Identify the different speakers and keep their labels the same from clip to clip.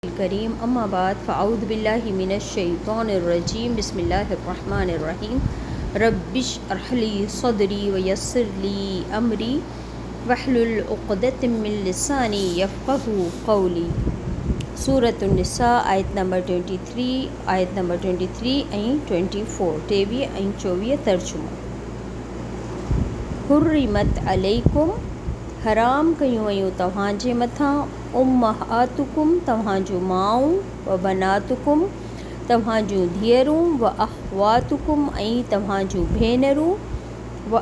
Speaker 1: करीम अम्मा बाद फ़अऊज़ु बिल्लाहि मिनश्शैतानिर्रजीम बिस्मिल्लाहिर्रहमानिर्रहीम रब्बिश्रह ली सदरी वयस्सिर ली अमरी वहलुल उक़दतम मिन लिसानी यफ़क़हू क़ौली। सूरतुन निसा आयत नंबर 23 ऐं 24 23 ऐं 24 तर्जुमो। हुर्रिमत अलैकुम हराम कयूं वयूं तव्हांजे मथां उम्महातुकुम तव्हांजूं माऊं व बनातुकुम तव्हांजूं धीअरूं व अख़वातुकुम ऐं तव्हांजूं भेनरूं व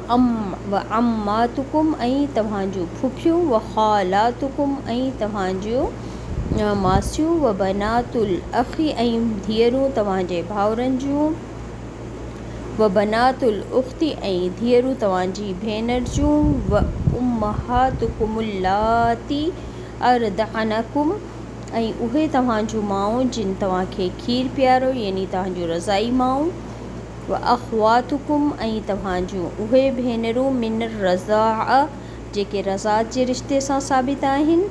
Speaker 1: अम्मातुकुम ऐं तव्हांजूं फुफियूं व ख़ालातुकुम ऐं तव्हांजूं मासियूं व बनातुल अख़ी ऐं धीअरूं तव्हांजे भाउरनि जूं व बनातुल उख़्ती ऐं धीअरूं तव्हांजी भेनर जूं व उम्महातुकुमुल्लाती अरदअनकुम ऐं उहे तव्हांजूं माऊं जिन तव्हांखे खीरु पीआरो यानी तव्हांजूं रज़ाई माऊं व अख़वातुकुम ऐं तव्हांजूं उहे भेनरूं मिन रज़ाअ जेके रज़ाअत जे रिश्ते सां साबित आहिनि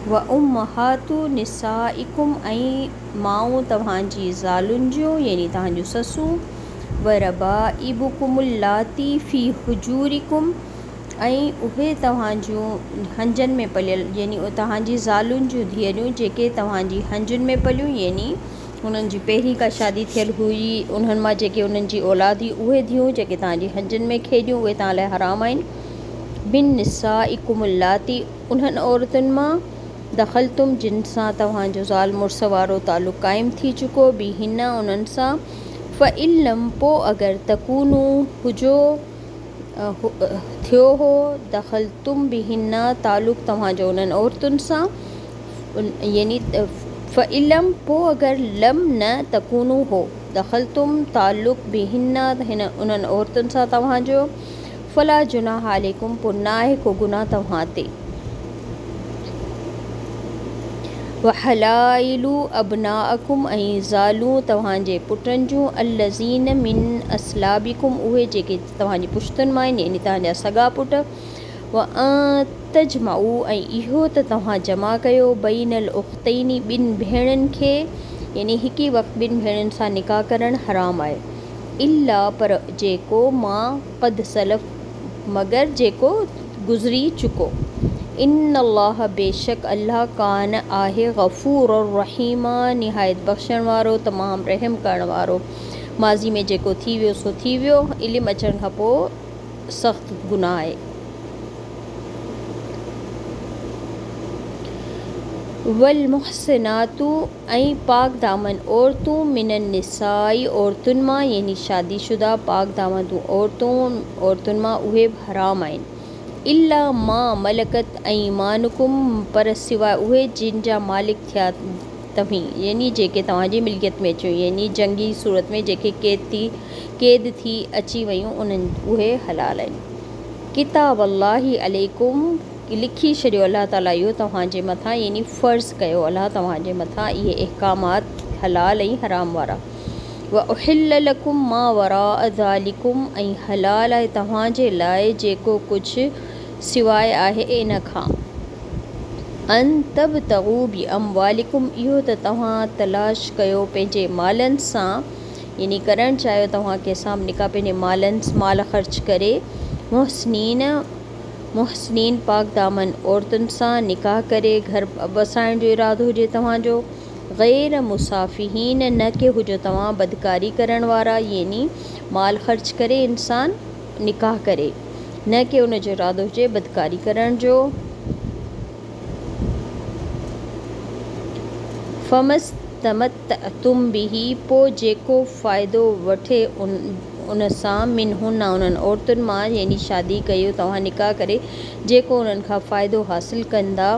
Speaker 1: व उम्महातु निसाइकुम ऐं माऊं तव्हांजी ज़ालुनि जूं यानी तव्हांजूं ससूं व रबाइबुकुमुल्लाती फ़ी हुजूरिकुम ऐं उहे तव्हांजूं हंजनि में पलियल यानी तव्हांजी ज़ालुनि जूं धीअरूं जेके तव्हांजी हंजुनि में पलियूं यानी उन्हनि जी पहिरीं का शादी थियल हुई उन्हनि मां जेके उन्हनि जी औलाद हुई उहे धीअरूं जेके तव्हांजी हंजुनि में खेॾियूं उहे तव्हां लाइ हराम आहिनि। बिन निसाइकुमुल्लाती उन्हनि औरतुनि मां दख़लतुम जिन सां तव्हांजो ज़ाल मुड़ुस वारो तालुक़ क़ाइमु थी चुको बि हिन उन्हनि सां फ़इल्लम पोइ अगरि तकूनू हुजो थियो हो दख़लतुम बि हिन तालुक़ तव्हांजो उन्हनि औरतुनि सां यानी फ़इल्लम पोइ अगरि लम न तकूनू हो दख़लतुम तालुक़ बि हिन उन्हनि औरतुनि सां तव्हांजो फ़ला जुनाह अलैकुम पोइ न आहे को गुनाह तव्हां ते। व हलाइलु अबनाअकुम ऐं ज़ालूं तव्हांजे पुटनि जूं अल्लज़ीन मिन असलाबिकुम उहे जेके तव्हांजी पुश्तुनि मां आहिनि यानी तव्हांजा सॻा पुट व तजमऊ ऐं इहो त तव्हां जमा कयो बैनल उख़्तैनी ॿिनि भेणनि खे यानी हिकु वक़्तु ॿिनि भेणुनि सां निकाह करणु हराम आहे इल्ला पर जेको मां क़द सलफ़ मगर जेको गुज़री चुको इन अल्लाह बेशक अल्लाह कान आहे ग़फ़ूर रहीमा निहायत बख़्शण वारो तमामु रहम करण वारो। माज़ी में जेको थी वियो सो थी वियो इल्मु अचण खां पोइ सख़्तु गुनाह आहे। वल मुहसिनातु ऐं पाक दामन औरतूं मिनन निसाई औरतुनि मां यानी शादीशुदा पाक दामन औरतुनि मां उहे हराम आहिनि इल्ला मां मलकत ऐमानुकुम पर सिवाय उहे जिन जा मालिक थिया तव्हीं यानी जेके तव्हांजी मिल्कियत में अचूं यानी जंगी सूरत में जेके क़ैद थी अची वयूं उन्हनि उहे हलाल आहिनि। किताब अल्लाहि अलैकुम लिखी छॾियो अलाह ताला इहो तव्हांजे मथां यानी फ़र्ज़ु कयो अलाह तव्हांजे मथां इहे अहकामात हलाल ऐं हराम वारा व उहिल्ल लकुम मा वराअ ज़ालिकुम ऐं हलाल आहे तव्हांजे लाइ जेको कुझु सिवाइ आहे इन खां अन तबतगू बि अमवालिकुम इहो त तव्हां तलाश कयो पंहिंजे मालनि सां यानी करणु चाहियो तव्हां कंहिंसां निकाह पंहिंजे माल ख़र्च करे मुहसिनीन पाक दामन औरतुनि सां निकाह करे घर बसाइण जो इरादो हुजे तव्हांजो ग़ैर मुसाफ़िहीन न के हुजो तव्हां बदकारी करण वारा यानी माल ख़र्च करे इंसान निकाह करे न के उनजो इरादो हुजे बदकारी करण जो। फ़मस्तमतअतुम बिही पोइ जेको फ़ाइदो वठे उन सां मिन हुन उन्हनि औरतुनि मां यानी शादी कयो तव्हां निकाह करे जेको उन्हनि खां फ़ाइदो हासिलु कंदा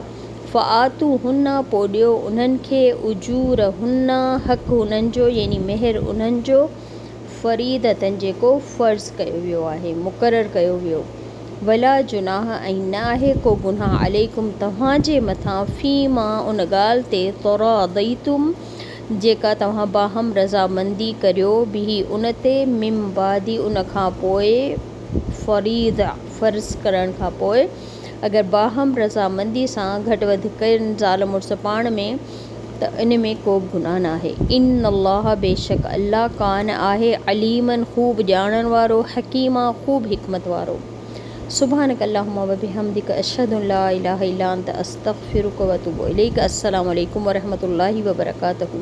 Speaker 1: फ़आतू हुन पोइ ॾियो उन्हनि खे उजूर हुन हक़ उन्हनि जो यानी मेहर उन्हनि जो फ़रीदतन जेको फ़र्ज़ु कयो वियो आहे मुक़ररु कयो वियो वला जुनाह ऐं न आहे को गुनाह अलैकुम तव्हांजे मथां फ़ी मां उन ॻाल्हि ते तरादईतुम जेका तव्हां बाहम रज़ामंदी करियो बि उन ते मिम बादी उन खां पोइ फ़रीज़ा फ़र्ज़ करण खां पोइ अगर बाहम रज़ामंदी सां घटि वधि कनि ज़ाल मुड़ुस पाण में त इन में को बि गुनाह न आहे। इन अल्लाह बेशक अल्लाह कान आहे अलीमन ख़ूब ॼाणण वारो, हकीमा ख़ूब हिकमत वारो। सुब्हानक अल्लाहुम्मा व बिहम्दिक अशहदु अन ला इलाहा इल्ला अंत अस्तग़फिरुक व अतूबु इलैक। अस्सलामु अलैकुम व रहमतुल्लाहि व बरकातहू।